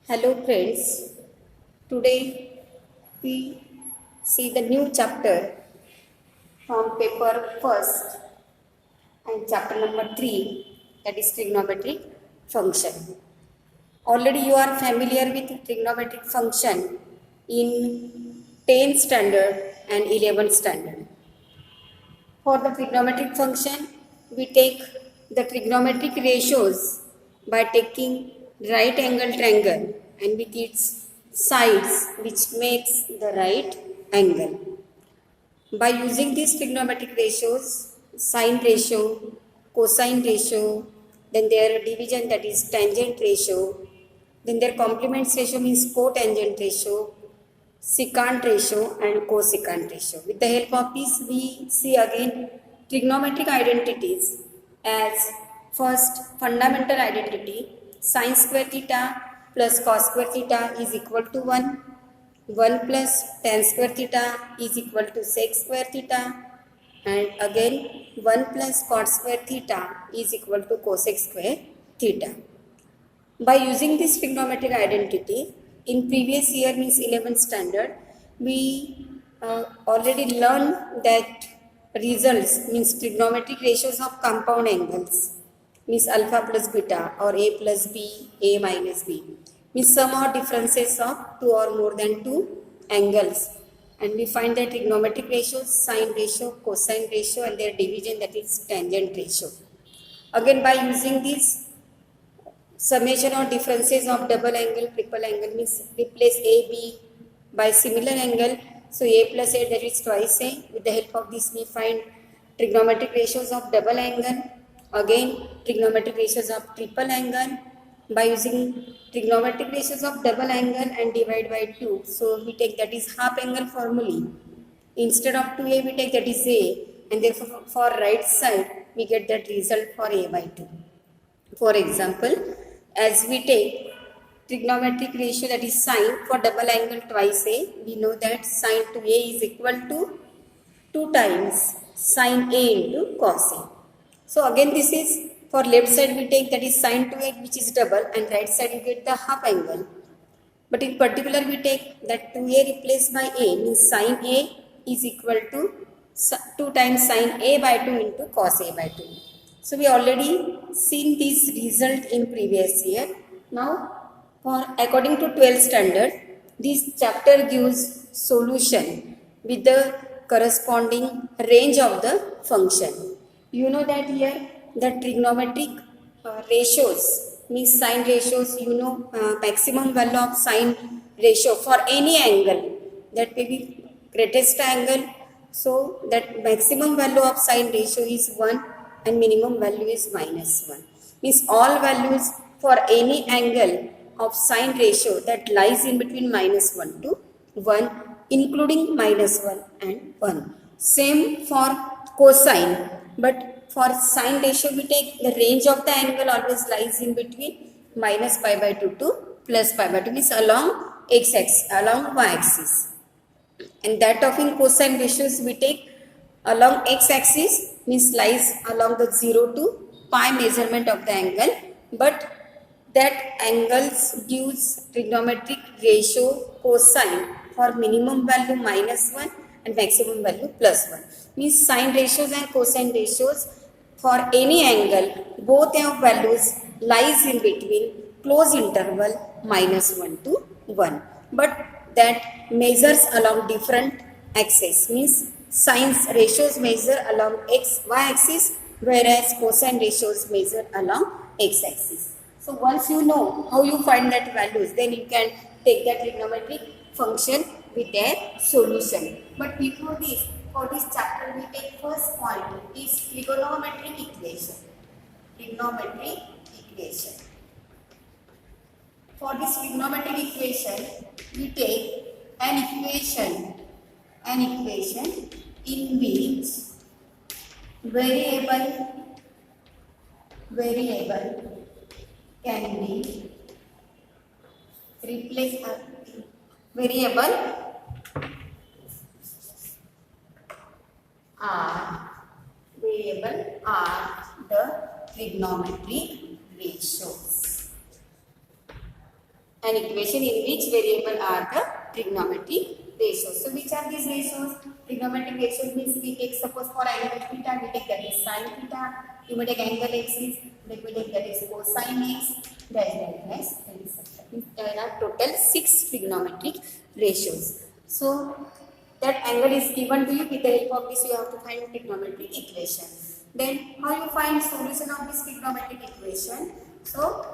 Hello friends, today we see the new chapter from paper first and chapter number 3, that is trigonometric function. Already you are familiar with trigonometric function in 10th standard and 11th standard. For the trigonometric function, we take the trigonometric ratios by taking right angle triangle and with its sides which makes the right angle. By using these trigonometric ratios, sine ratio, cosine ratio, then their division, that is tangent ratio, then their complements ratio means cotangent ratio, secant ratio and cosecant ratio. With the help of this, we see again trigonometric identities as first fundamental identity sin square theta plus cos square theta is equal to 1. 1 plus tan square theta is equal to sec square theta, and again 1 plus cot square theta is equal to cosec square theta. By using this trigonometric identity, in previous year means 11th standard, we already learned that results means trigonometric ratios of compound angles means alpha plus beta or a plus b, a minus b means sum or differences of two or more than two angles, and we find that trigonometric ratios, sine ratio, cosine ratio and their division, that is tangent ratio. Again by using this summation or differences of double angle, triple angle means replace AB by similar angle. So A plus A, that is twice A. With the help of this we find trigonometric ratios of double angle. Again trigonometric ratios of triple angle. By using trigonometric ratios of double angle and divide by 2. So we take, that is half angle formulae. Instead of 2A we take, that is A, and therefore for right side we get that result for A by 2. For example, as we take trigonometric ratio, that is sine for double angle twice A, we know that sine 2A is equal to 2 times sine A into cos A. So again this is for left side we take, that is sine 2A which is double, and right side you get the half angle. But in particular we take that 2A replaced by A means sine A is equal to 2 times sine A by 2 into cos A by 2. So we already seen this result in previous year. Now according to 12th standard, this chapter gives solution with the corresponding range of the function. You know that here the trigonometric ratios means sine ratios, maximum value of sine ratio for any angle, that may be greatest angle. So that maximum value of sine ratio is 1 and minimum value is minus 1. Means all values for any angle of sine ratio that lies in between minus 1 to 1, including minus 1 and 1. Same for cosine, but for sine ratio we take the range of the angle always lies in between minus pi by 2 to plus pi by 2, means along x-axis, along y-axis. And that of in cosine ratios we take along x-axis means lies along the 0 to pi measurement of the angle, but that angles gives trigonometric ratio cosine for minimum value minus 1 and maximum value plus 1. Means sine ratios and cosine ratios for any angle, both of values lies in between close interval minus 1 to 1. But that measures along different axes, means sine ratios measure along y axis whereas cosine ratios measure along x axis. So once you know how you find that values, then you can take that trigonometric function with their solution. But before this, for this chapter we take first point is trigonometric equation. Trigonometric equation. For this trigonometric equation, we take an equation in which variable can be replaced. Variable are the trigonometric ratios. an equation in which variable are the trigonometric ratios. So which are these ratios? Trigonometric ratios means we take, suppose for angle theta, we take that is sin theta. You may take angle x is, we take that is cosine x, there are total 6 trigonometric ratios. So that angle is given to you. With the help of this you have to find trigonometric equation. Then how you find solution of this trigonometric equation? So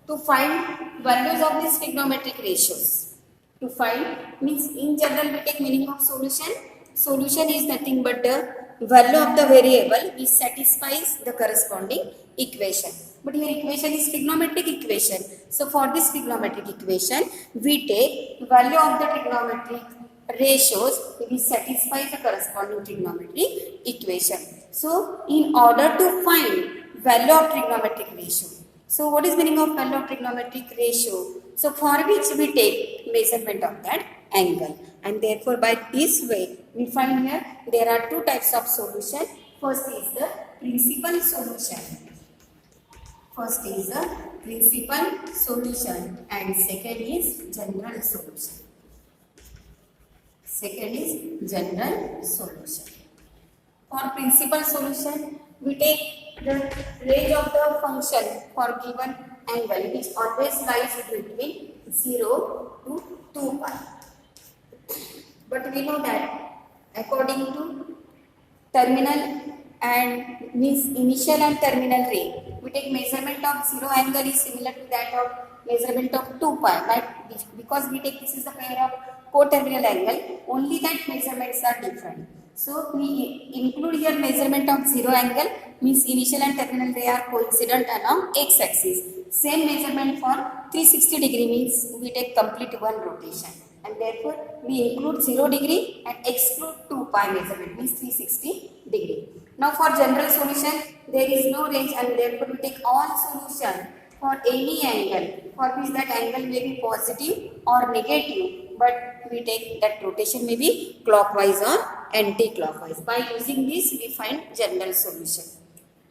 to find values of these trigonometric ratios, to find means in general we take meaning of solution. Solution is nothing but the value of the variable which satisfies the corresponding equation. But here equation is trigonometric equation. So for this trigonometric equation we take value of the trigonometric ratios which satisfy the corresponding trigonometric equation. So in order to find value of trigonometric ratio, so what is meaning of value of trigonometric ratio? So for which we take measurement of that angle, and therefore by this way we find here there are two types of solution. First is the principal solution. First is the principal solution and second is general solution. Second is general solution. For principal solution, we take the range of the function for given angle which always lies between 0 to 2 pi. But we know that according to terminal and means initial and terminal ray, we take measurement of 0 angle is similar to that of measurement of 2 pi. But because we take this is a pair of co-terminal angle, only that measurements are different. So we include here measurement of 0 angle means initial and terminal ray are coincident along x-axis. Same measurement for 360 degree means we take complete one rotation, and therefore we include 0 degree and exclude 2 pi measurement means 360 degree. Now for general solution there is no range, and therefore we take all solution for any angle for which that angle may be positive or negative, but we take that rotation may be clockwise or anti-clockwise. By using this we find general solution.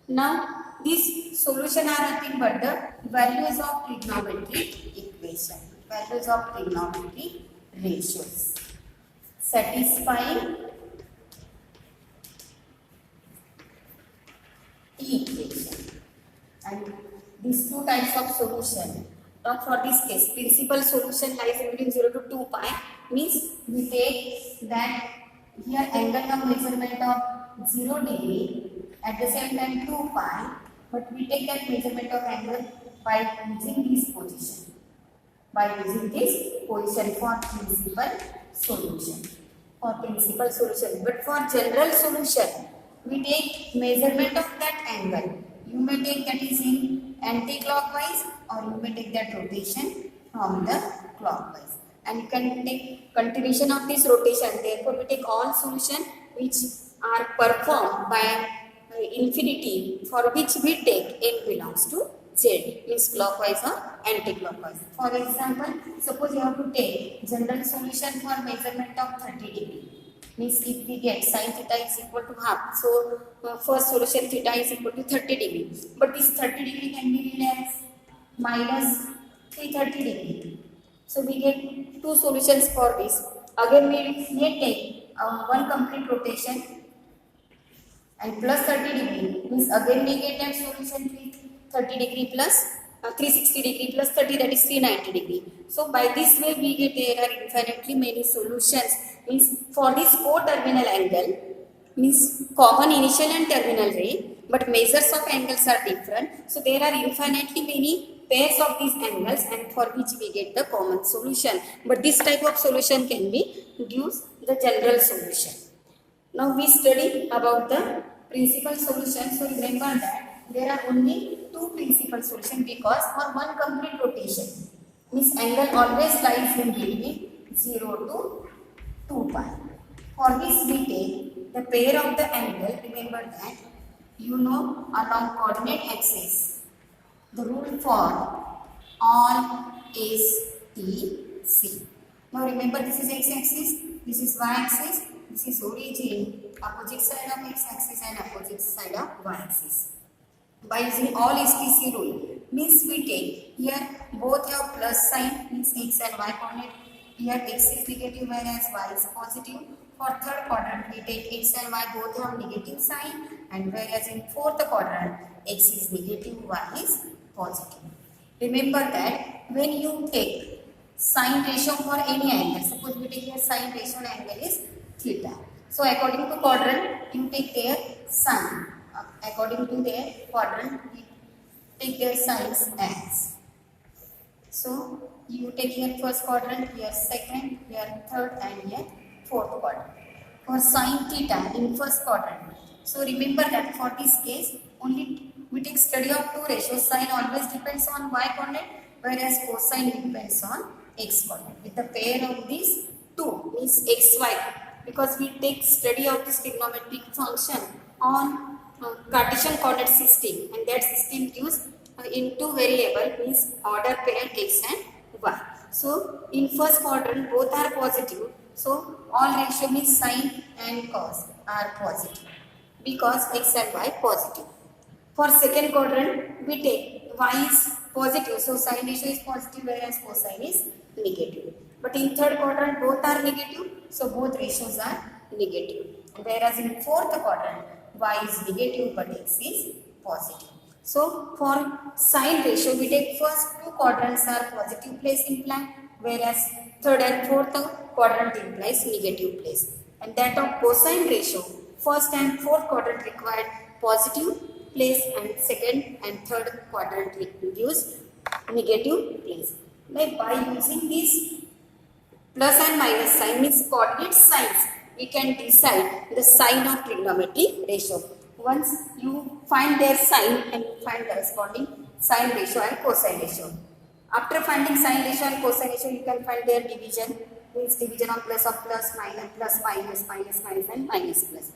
Now these solution are nothing but the values of trigonometric equation, values of trigonometric ratios satisfying equation. And these two types of solution. Now for this case, principal solution lies between 0 to 2 pi means we take that here angle of measurement of 0 degree, at the same time 2 pi, but we take that measurement of angle by using this position. By using this position for principal solution. For principal solution. But for general solution, we take measurement of that angle. You may take that is in anti-clockwise or you may take that rotation from the clockwise. And you can take continuation of this rotation. Therefore, we take all solution which are performed by infinity, for which we take n belongs to z, means clockwise or anti-clockwise. For example, suppose you have to take general solution for measurement of 30 degree. Means if we get sin theta is equal to half, so first solution theta is equal to 30 degree. But this 30 degree can be read as minus 330 degree. So we get two solutions for this. Again we may take one complete rotation and plus 30 degree means again we get that solution 30 degree plus 360 degree plus 30, that is 390 degree. So by this way we get there are infinitely many solutions. Means for this co-terminal angle means common initial and terminal ray, but measures of angles are different. So there are infinitely many pairs of these angles, and for which we get the common solution. But this type of solution can be gives the general solution. Now we study about the principal solution. So remember that there are only two principal solutions because for one complete rotation means angle always lies in between 0 to 2 pi. For this we take the pair of the angle. Remember that you know along coordinate axis the rule for all is TC. Now remember this is x-axis, this is y-axis, this is origin, opposite side of x-axis and opposite side of y-axis. By using all is TC rule means we take here both have plus sign, means x and y coordinate. Here x is negative whereas y is positive. For third quadrant we take x and y both have negative sign, and whereas in fourth quadrant x is negative, y is positive. Remember that when you take sine ratio for any angle, suppose we take here sine ratio angle is theta. So according to quadrant you take their sine. According to their quadrant we take their signs as. So you take here first quadrant, here second, here third, and here fourth quadrant. For sine theta in first quadrant. So remember that for this case only we take study of two ratios. Sine always depends on y coordinate, whereas cosine depends on x coordinate. With the pair of these two means xy, because we take study of this trigonometric function on Cartesian coordinate system, and that system gives into variable means order pair x and y. So in first quadrant both are positive, so all ratio means sine and cos are positive because x and y positive. For second quadrant we take y is positive, so sine ratio is positive whereas cosine is negative. But in third quadrant both are negative, so both ratios are negative. Whereas in fourth quadrant y is negative but x is positive. So for sine ratio we take first two quadrants are positive place implied, whereas third and fourth quadrant implies negative place. And that of cosine ratio, first and fourth quadrant required positive place and second and third quadrant gives negative place. Like by using this plus and minus sign means coordinate signs, we can decide the sign of trigonometric ratio. Once you find their sign and you find corresponding sine ratio and cosine ratio. After finding sine ratio and cosine ratio, you can find their division, means division of plus minus, minus and minus plus.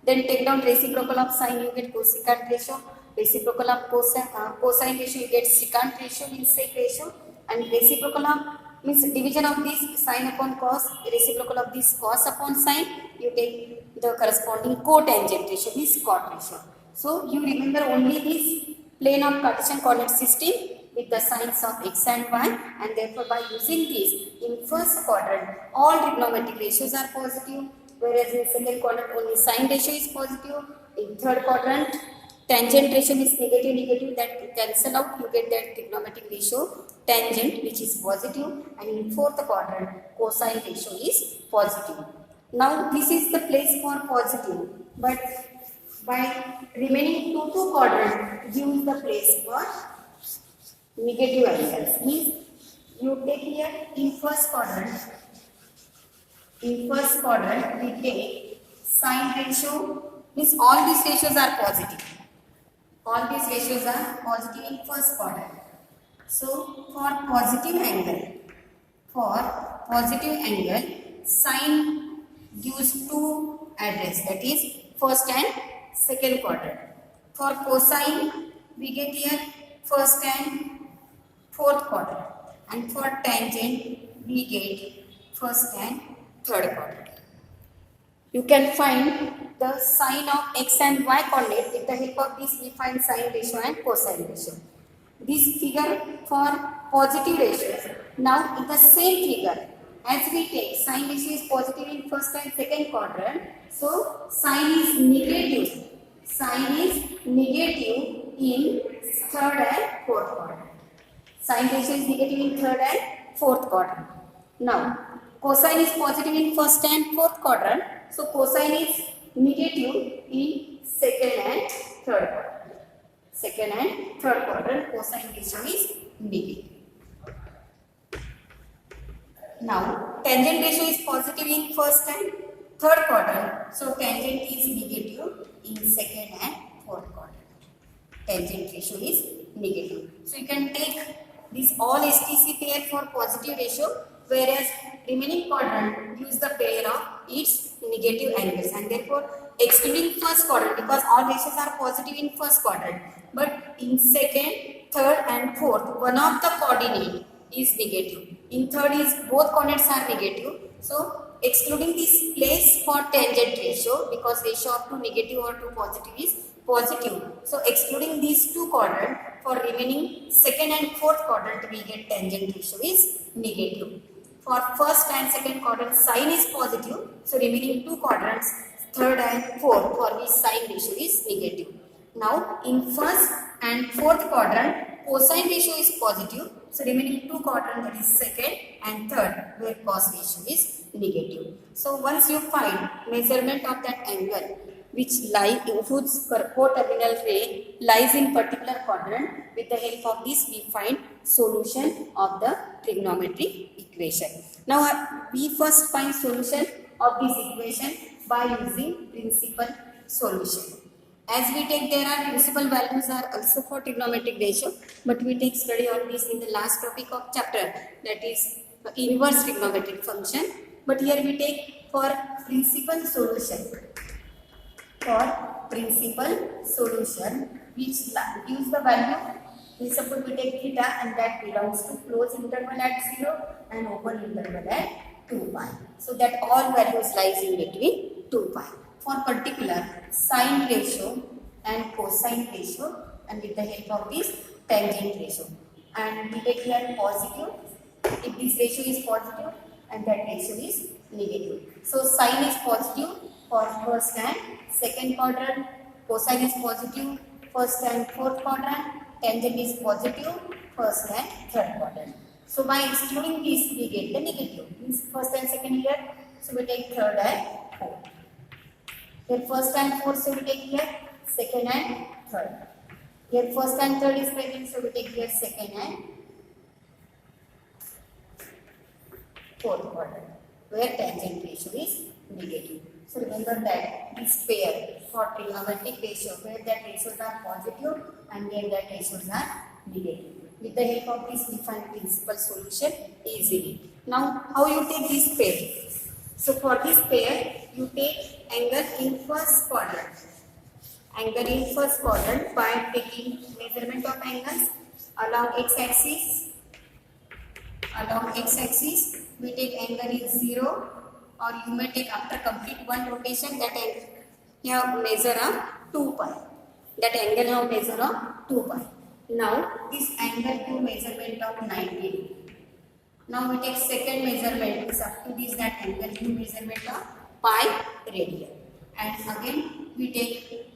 Then take down reciprocal of sine, you get cosecant ratio. Reciprocal of cosine ratio, you get secant ratio, means sec ratio. And reciprocal of means division of this sine upon cos, reciprocal of this cos upon sine, you take the corresponding cotangent ratio, means cot ratio. So you remember only this plane of Cartesian coordinate system with the signs of x and y, and therefore by using this in first quadrant all trigonometric ratios are positive, whereas in second quadrant only sine ratio is positive. In third quadrant tangent ratio is negative, that cancel out, you get that trigonometric ratio tangent which is positive, and in fourth quadrant cosine ratio is positive. Now this is the place for positive, but by remaining two quadrant gives the place for negative angles. Means you take here in first quadrant we take sine ratio, means all these ratios are positive. All these ratios are positive in first quadrant. So for positive angle, sine gives two address, that is first and second quadrant. For cosine we get here first and fourth quadrant, and for tangent we get first and third quadrant. You can find the sign of x and y coordinate. With the help of this we find sine ratio and cosine ratio. This figure for positive ratios. Now in the same figure, as we take sine ratio is positive in first and second quadrant, so sine is negative. Sine is negative in third and fourth quadrant. Sine ratio is negative in third and fourth quadrant. Now cosine is positive in first and fourth quadrant, so cosine is negative in second and third quadrant. Second and third quadrant cosine ratio is negative. Now tangent ratio is positive in first and third quadrant, so tangent is negative in second and fourth quadrant. Tangent ratio is negative. So you can take this all STC pair for positive ratio, whereas remaining quadrant gives the pair of its negative angles, and therefore excluding first quadrant, because all ratios are positive in first quadrant, but in second, third and fourth one of the coordinate is negative. In third is both coordinates are negative, so excluding this place for tangent ratio, because ratio of two negative or two positive is positive, so excluding these two quadrant For remaining second and fourth quadrant, we get tangent ratio is negative. For first and second quadrant, sine is positive. So remaining two quadrants, third and fourth, for which sine ratio is negative. Now in first and fourth quadrant, cosine ratio is positive. So remaining two quadrants, that is second and third, where cos ratio is negative. So once you find measurement of that angle which whose co-terminal ray lies in particular quadrant, with the help of this we find solution of the trigonometric equation. Now we first find solution of this equation by using principal solution. As we take, there are principal values are also for trigonometric ratio, but we take study on this in the last topic of chapter, that is inverse trigonometric function. But here we take for principal solution. For principal solution, which gives the value, we suppose we take theta, and that belongs to closed interval at 0 and open interval at 2 pi. So that all values lies in between 2 pi. For particular sine ratio and cosine ratio, and with the help of this tangent ratio, and we take here positive if this ratio is positive and that ratio is negative. So sine is positive for first and second quadrant, cosine is positive first and fourth quadrant, tangent is positive first and third quadrant. So by excluding this, we get the negative, means first and second here. So we take third and fourth. Here first and fourth, so we take here second and third. Here first and third is present, so we take here second and fourth quadrant, where tangent ratio is negative. So remember that this pair for trigonometric ratio, where that ratios are positive and where that ratios are negative. With the help of this, we find principal solution easily. Now, how you take this pair? So for this pair, you take angle in first quadrant. Angle in first quadrant by taking measurement of angles along x-axis. Along x-axis, we take angle is 0, or you may take after complete one rotation that angle you have measure of 2 pi. That angle you have measure of 2 pi. Now this angle to measurement of 90 degree. Now we take second measurement, is up to this that angle to measurement of pi radian. And again we take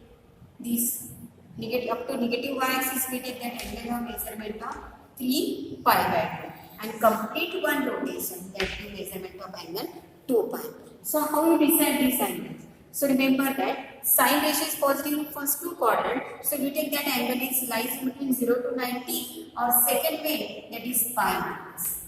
this negative up to negative y-axis, we take that angle of measurement of 3 pi by 2 and complete one rotation, that is measurement of angle 2 pi. So how you decide this angle? So remember that sine ratio is positive in first two quadrant. So we take that angle is lies in between 0 to 90, or second way, that is pi minus.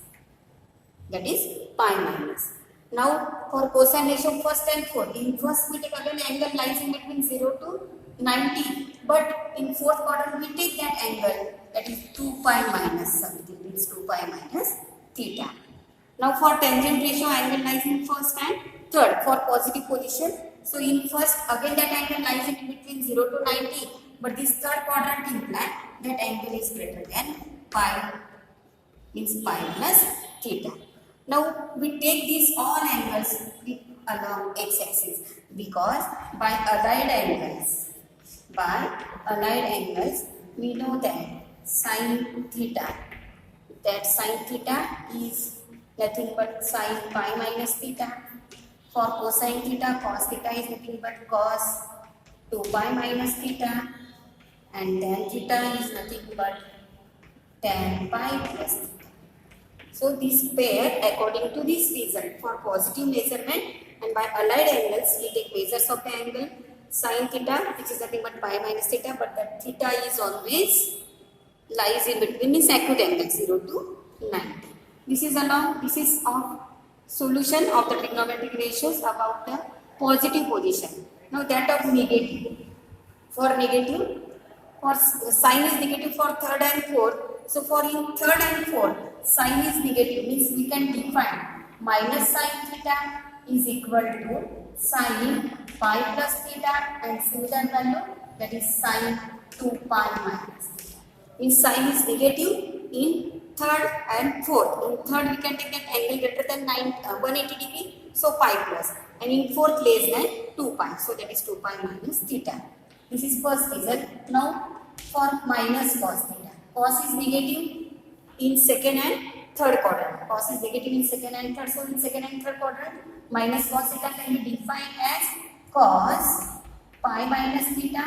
That is pi minus. Now for cosine ratio first and fourth, in first we take again angle lies in between 0 to 90, but in fourth quadrant we take that angle, that is 2 pi minus something, means 2 pi minus theta. Now for tangent ratio, angle lies in first and third for positive position. So in first, again that angle lies in between 0 to 90, but this third quadrant implies that angle is greater than pi, means pi plus theta. Now we take these all angles along x-axis, because by allied angles, we know that sine theta is nothing but sine pi minus theta. For cosine theta, cos theta is nothing but cos 2 pi minus theta, and tan theta is nothing but tan pi plus theta. So this pair, according to this result, for positive measurement and by allied angles, we take measures of the angle sine theta, which is nothing but pi minus theta, but that theta is always lies in between this acute angle 0 to 90. This is of solution of the trigonometric ratios about the positive position. Now that of negative. For negative, for sine is negative for third and fourth. So for in third and fourth, sine is negative, means we can define minus sine theta is equal to sine pi plus theta, and similar value, that is sine 2 pi minus theta. Means sine is negative in third and fourth. In third, we can take an angle greater than 180 degree, so pi plus, and in fourth less than 2 pi, so that is 2 pi minus theta. This is first result. Now for minus cos theta. cos is negative in second and third quadrant. Cos is negative in second and third. So in second and third quadrant, minus cos theta can be defined as cos pi minus theta,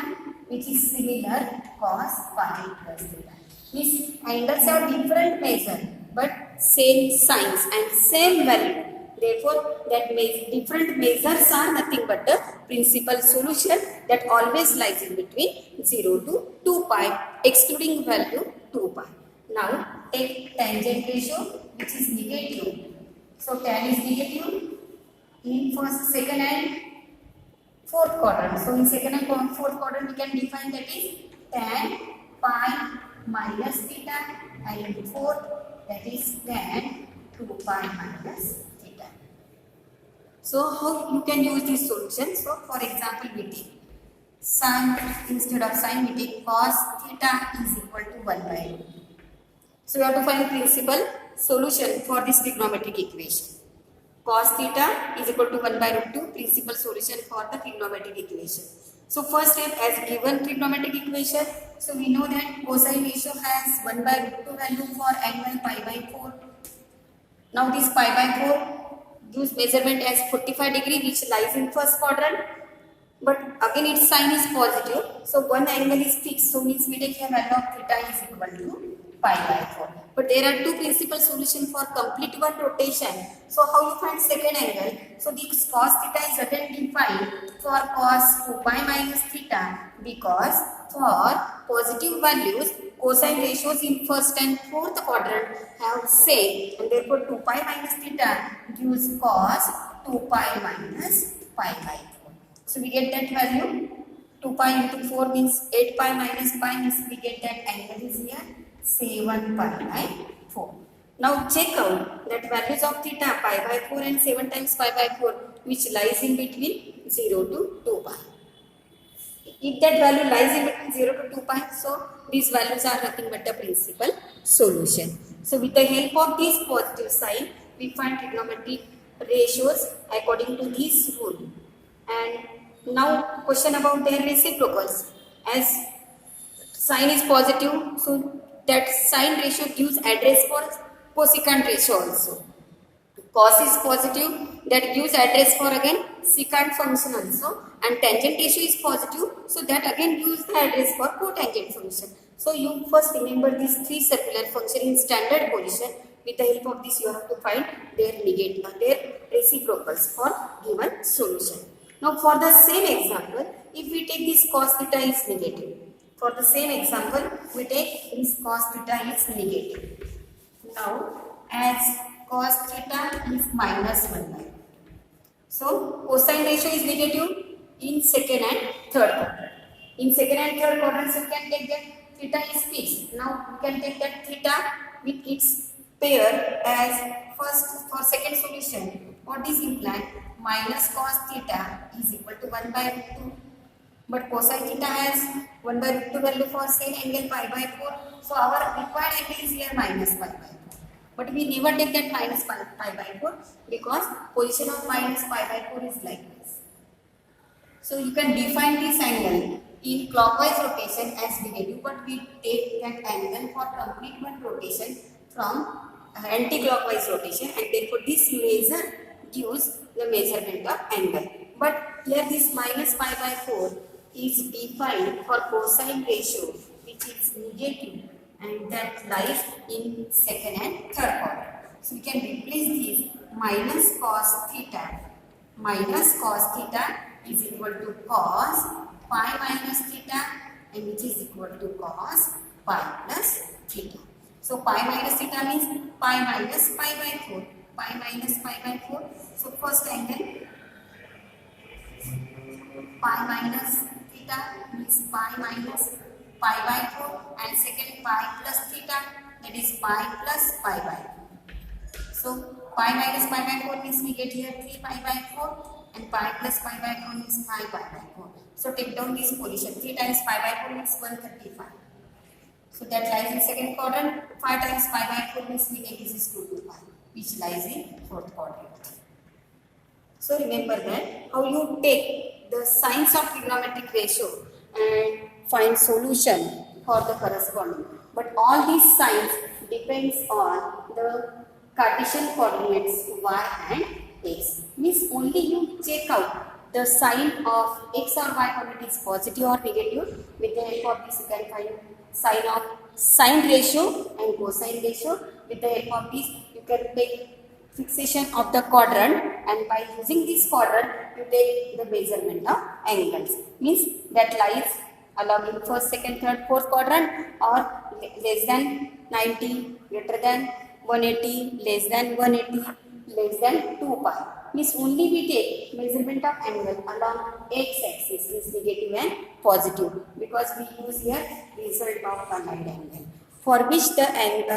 which is similar cos pi plus theta. These angles have different measure but same signs and same value. Therefore, that different measures are nothing but the principal solution that always lies in between 0 to 2 pi, excluding value 2 pi. Now, take tangent ratio, which is negative. So, tan is negative in first, second and fourth quadrant. So, in second and fourth quadrant, we can define that is tan pi minus theta, and in fourth, that is tan 2 pi minus theta. So, how you can use this solution? So, for example, we take sin, instead of sin, we take cos theta is equal to 1 by root. So, we have to find the principal solution for this trigonometric equation. Cos theta is equal to 1 by root 2, principal solution for the trigonometric equation. So, first step, as given trigonometric equation, so we know that cosine ratio has 1 by root 2 value for angle pi by 4. Now, this pi by 4 gives measurement as 45 degree, which lies in first quadrant. But again, its sign is positive. So, one angle is fixed. So, means we take a value of theta is equal to pi by 4. But there are two principal solutions for complete one rotation. So, how you find second angle? So, this cos theta is again defined for cos 2 pi minus theta, because for positive values, cosine ratios in first and fourth quadrant have same, and therefore 2 pi minus theta gives cos 2 pi minus pi by 4. So, we get that value 2 pi into 4 means 8 pi minus pi means we get that angle is here 7 pi by 4. Now check out that values of theta pi by 4 and 7 times pi by 4, which lies in between 0 to 2 pi. If that value lies in between 0 to 2 pi, so these values are nothing but the principal solution. So with the help of this positive sign, we find trigonometric ratios according to this rule. And now question about their reciprocals. As sign is positive, so that sign ratio gives address for cosecant ratio also. Cos is positive, that gives address for again secant function also, and tangent ratio is positive, so that again gives the address for cotangent function. So you first remember these three circular function in standard position. With the help of this, you have to find their their reciprocals for given solution. Now for the same example, if we take this cos theta is negative. For the same example, we take this cos theta is negative. Now, as cos theta is minus 1 by. So, cosine ratio is negative in second and third quadrant. In second and third quadrants, you can take that theta is fixed. Now, you can take that theta with its pair as first for second solution. What is implied? Minus cos theta is equal to 1 by root 2. But cosine theta has 1 by root 2 value for same angle pi by 4. So our required angle is here minus pi by 4. But we never take that minus pi by 4 because position of minus pi by 4 is like this. So you can define this angle in clockwise rotation as negative, but we take that angle for complete one rotation from anti-clockwise rotation, and therefore this measure gives the measurement of angle. But here this minus pi by 4 is defined for cosine ratio, which is negative, and that lies in second and third quadrant. So we can replace this minus cos theta is equal to cos pi minus theta, and which is equal to cos pi plus theta. So pi minus theta means pi minus pi by 4. Pi minus pi by 4. So first angle pi minus theta means pi minus pi by 4, and second pi plus theta, that is pi plus pi by 4. So pi minus pi by 4 means we get here 3 pi by 4, and pi plus pi by 4 means 5 pi by 4. So take down this position. 3 times pi by 4 means 135. So that lies in second quadrant. 5 times pi by 4 means we get this is 2 pi, which lies in fourth quadrant. So remember that how you take the signs of trigonometric ratio and find solution for the corresponding. But all these signs depends on the Cartesian coordinates y and x. Means only you check out the sign of x or y coordinate is positive or negative. With the help of this you can find sign of sine ratio and cosine ratio. With the help of this you can take fixation of the quadrant, and by using this quadrant you take the measurement of angles. Means that lies along in first, second, third, fourth quadrant, or less than 90, greater than 180, less than 180, less than 2 pi. Means only we take measurement of angle along x-axis, is negative and positive, because we use here result of allied angle, for which the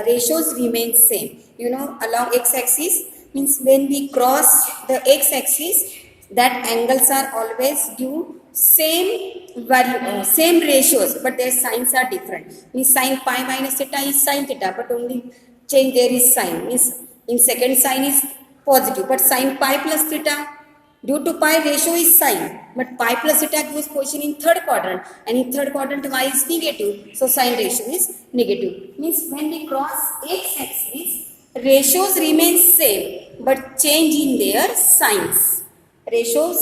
ratios remain same. You know, along x-axis means when we cross the x-axis, that angles are always due same value, same ratios, but their signs are different. Means sin pi minus theta is sin theta, but only change there is sign. Means in second sign is positive, but sin pi plus theta, due to pi ratio is sine, but pi plus theta gives position in third quadrant, and in third quadrant y is negative, so sine ratio is negative. Means when we cross x-axis, ratios remain same, but change in their signs. Ratio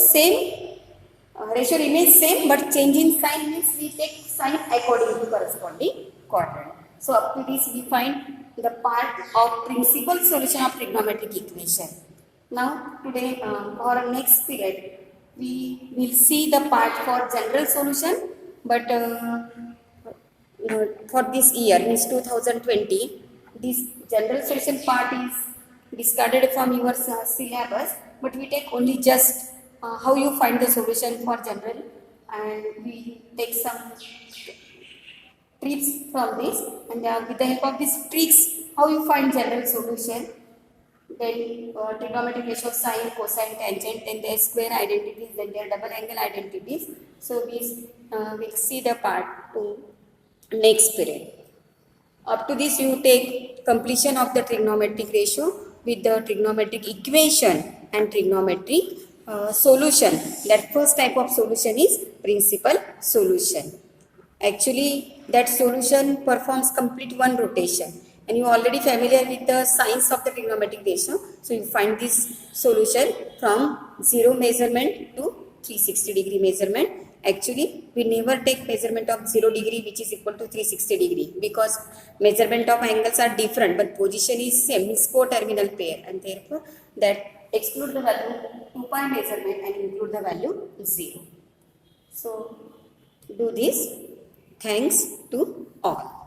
remains same, but change in sign means we take sign according to corresponding quadrant. So up to this we find the part of principal solution of trigonometric equation. Now today for our next period we will see the part for general solution, but for this year means 2020, this general solution part is discarded from your syllabus, but we take only just how you find the solution for general, and we take some tricks from this, and with the help of these tricks how you find general solution. Then trigonometric ratio, sine, cosine, tangent, then their square identities, then their double angle identities. So we will see the part to next period. Up to this you take completion of the trigonometric ratio with the trigonometric equation and trigonometric solution. That first type of solution is principal solution. Actually that solution performs complete one rotation, and you are already familiar with the signs of the trigonometric ratio. So you find this solution from 0 measurement to 360 degree measurement. Actually we never take measurement of 0 degree which is equal to 360 degree, because measurement of angles are different but position is same, means co-terminal pair, and therefore that exclude the value 2 pi measurement and include the value 0. So do this. Thanks to all.